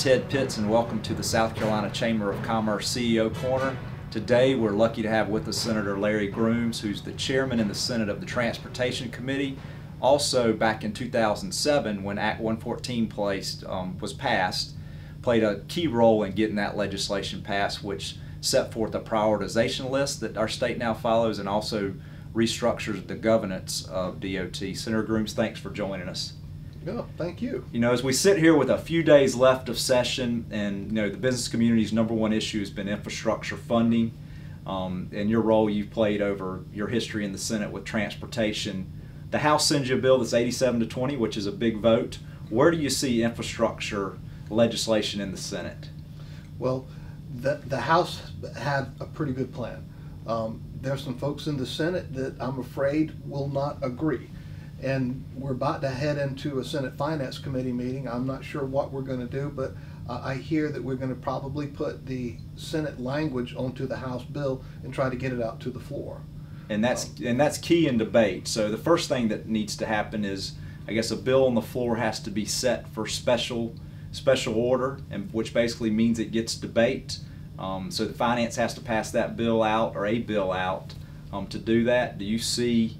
Ted Pitts and welcome to the South Carolina Chamber of Commerce CEO Corner. Today we're lucky to have with us Senator Larry Grooms, who's the chairman in the Senate of the Transportation Committee. Also, back in 2007 when Act 114 was passed, played a key role in getting that legislation passed, which set forth a prioritization list that our state now follows and also restructures the governance of DOT. Senator Grooms, thanks for joining us. Yeah, thank you. You know, as we sit here with a few days left of session, and you know the business community's #1 issue has been infrastructure funding. And your role you've played over your history in the Senate with transportation. The House sends you a bill that's 87-20, which is a big vote. Where do you see infrastructure legislation in the Senate? Well, the House had a pretty good plan. There's some folks in the Senate that I'm afraid will not agree. And we're about to head into a Senate Finance Committee meeting. I'm not sure what we're going to do, but I hear that we're going to probably put the Senate language onto the House bill and try to get it out to the floor. And that's key in debate. So the first thing that needs to happen is, I guess, a bill on the floor has to be set for special order, and which basically means it gets debate. So the finance has to pass that bill out or a bill out to do that. Do you see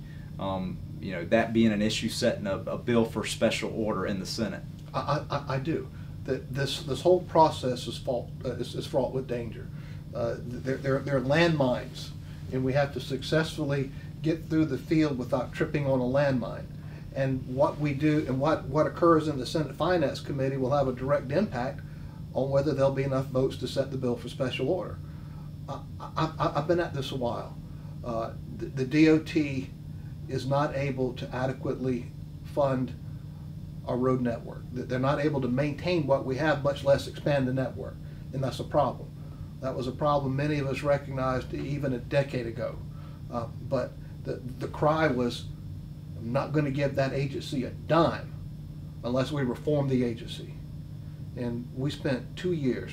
you know, that being an issue, setting a bill for special order in the Senate? I do. This whole process is fraught with danger. There are landmines, and we have to successfully get through the field without tripping on a landmine. And what we do and what occurs in the Senate Finance Committee will have a direct impact on whether there'll be enough votes to set the bill for special order. I've been at this a while. The DOT is not able to adequately fund our road network. They're not able to maintain what we have, much less expand the network, and that's a problem. That was a problem many of us recognized even a decade ago. But the cry was, I'm not going to give that agency a dime unless we reform the agency. And we spent 2 years,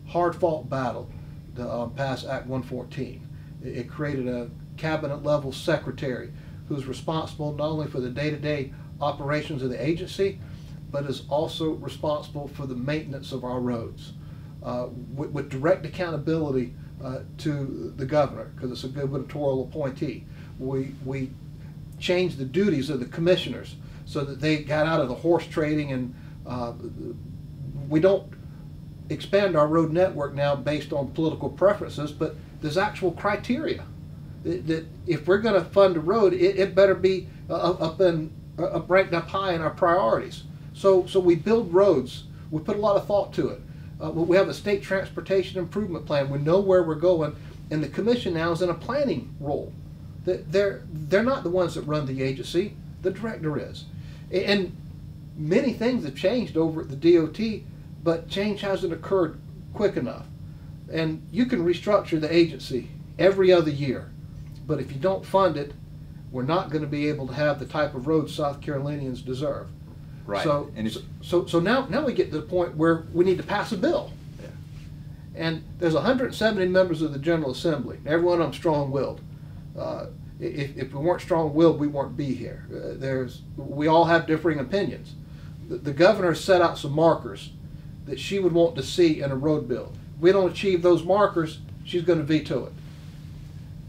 hard-fought battle to pass Act 114. It created a cabinet-level secretary who's responsible not only for the day-to-day operations of the agency, but is also responsible for the maintenance of our roads, with direct accountability to the governor, because it's a gubernatorial appointee. We changed the duties of the commissioners so that they got out of the horse trading, and we don't expand our road network now based on political preferences, but there's actual criteria that if we're going to fund a road, it better be ranked up high in our priorities. So we build roads. We put a lot of thought to it. We have a state transportation improvement plan. We know where we're going, and the commission now is in a planning role. They're not the ones that run the agency. The director is. And many things have changed over at the DOT, but change hasn't occurred quick enough. And you can restructure the agency every other year, but if you don't fund it, we're not going to be able to have the type of roads South Carolinians deserve. Right. So now we get to the point where we need to pass a bill. Yeah. And there's 170 members of the General Assembly. Every one of them strong-willed. If we weren't strong-willed, we wouldn't be here. We all have differing opinions. The governor set out some markers that she would want to see in a road bill. If we don't achieve those markers, she's going to veto it.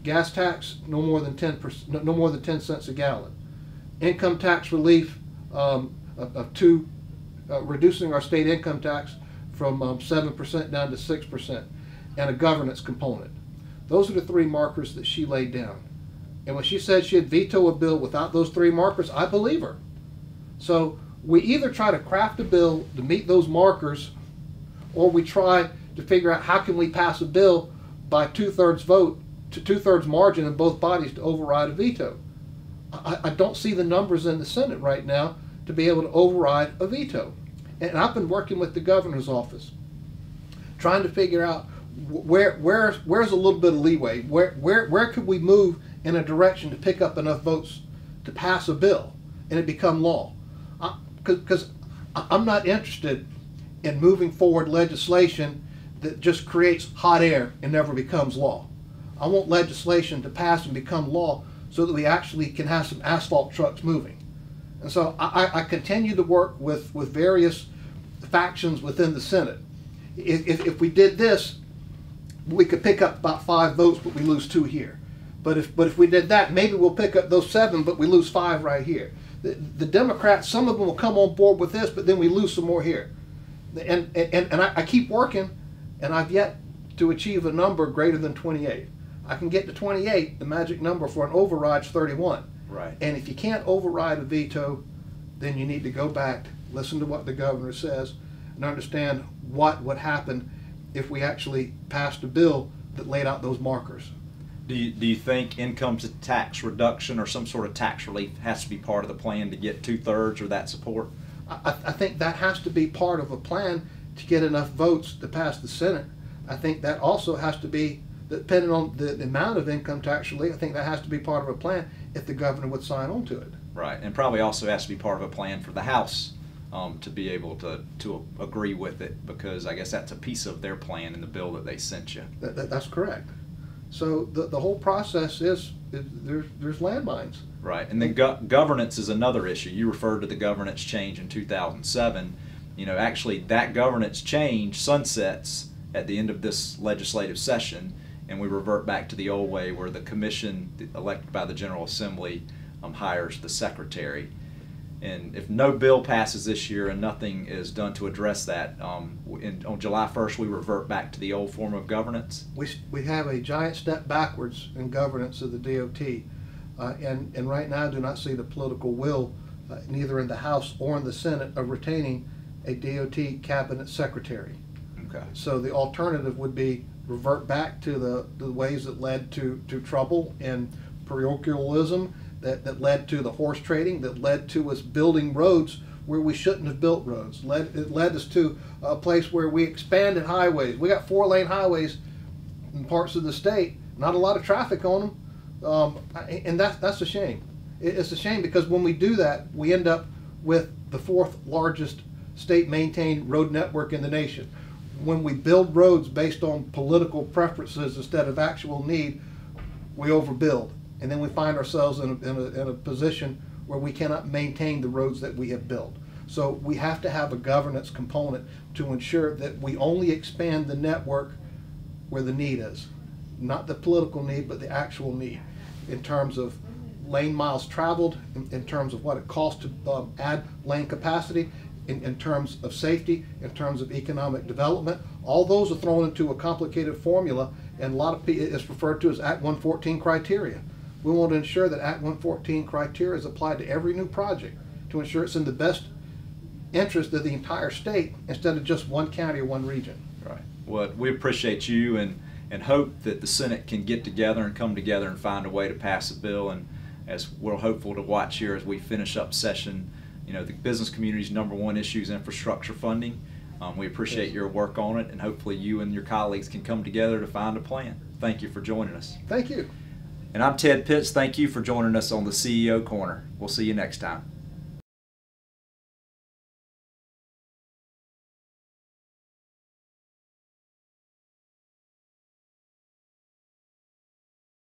Gas tax, no more than 10 cents a gallon. Income tax relief reducing our state income tax from 7% down to 6%, and a governance component. Those are the 3 markers that she laid down. And when she said she'd veto a bill without those 3 markers, I believe her. So we either try to craft a bill to meet those markers, or we try to figure out how can we pass a bill by 2/3 vote to 2/3 margin in both bodies to override a veto. I don't see the numbers in the Senate right now to be able to override a veto. And I've been working with the governor's office, trying to figure out where's a little bit of leeway. Where could we move in a direction to pick up enough votes to pass a bill and it become law? Because I'm not interested in moving forward legislation that just creates hot air and never becomes law. I want legislation to pass and become law so that we actually can have some asphalt trucks moving. And so I continue to work with various factions within the Senate. If we did this, we could pick up about 5 votes, but we lose 2 here. But if we did that, maybe we'll pick up those 7, but we lose 5 right here. The Democrats, some of them will come on board with this, but then we lose some more here. And I keep working, and I've yet to achieve a number greater than 28. I can get to 28, the magic number for an override is 31. Right. And if you can't override a veto, then you need to go back, listen to what the governor says, and understand what would happen if we actually passed a bill that laid out those markers. Do you think income tax reduction or some sort of tax relief has to be part of the plan to get 2/3 or that support? I think that has to be part of a plan to get enough votes to pass the Senate. I think that also has to be, depending on the amount of income tax relief, I think that has to be part of a plan if the governor would sign on to it. Right, and probably also has to be part of a plan for the House to be able to agree with it, because I guess that's a piece of their plan in the bill that they sent you. That's correct. So the whole process is there's landmines. Right, and then governance is another issue. You referred to the governance change in 2007. You know, actually that governance change sunsets at the end of this legislative session, and we revert back to the old way where the commission elected by the General Assembly hires the secretary. And if no bill passes this year and nothing is done to address that, on July 1st we revert back to the old form of governance. We have a giant step backwards in governance of the DOT, and right now I do not see the political will, neither in the House or in the Senate, of retaining a DOT cabinet secretary. Okay. So the alternative would be revert back to the ways that led to trouble and parochialism, that led to the horse trading, that led to us building roads where we shouldn't have built roads. It led us to a place where we expanded highways. We got 4-lane highways in parts of the state, not a lot of traffic on them, and that's a shame. It's a shame because when we do that, we end up with the 4th largest state-maintained road network in the nation. When we build roads based on political preferences instead of actual need, we overbuild. And then we find ourselves in a position where we cannot maintain the roads that we have built. So we have to have a governance component to ensure that we only expand the network where the need is. Not the political need, but the actual need in terms of lane miles traveled, in terms of what it costs to add lane capacity, in terms of safety, in terms of economic development. All those are thrown into a complicated formula, and a lot of people, it's referred to as Act 114 criteria. We want to ensure that Act 114 criteria is applied to every new project to ensure it's in the best interest of the entire state instead of just one county or one region. Right. Well, we appreciate you and hope that the Senate can get together and come together and find a way to pass a bill. And as we're hopeful to watch here as we finish up session, you know, the business community's #1 issue is infrastructure funding. We appreciate your work on it, and hopefully you and your colleagues can come together to find a plan. Thank you for joining us. Thank you. And I'm Ted Pitts. Thank you for joining us on the CEO Corner. We'll see you next time.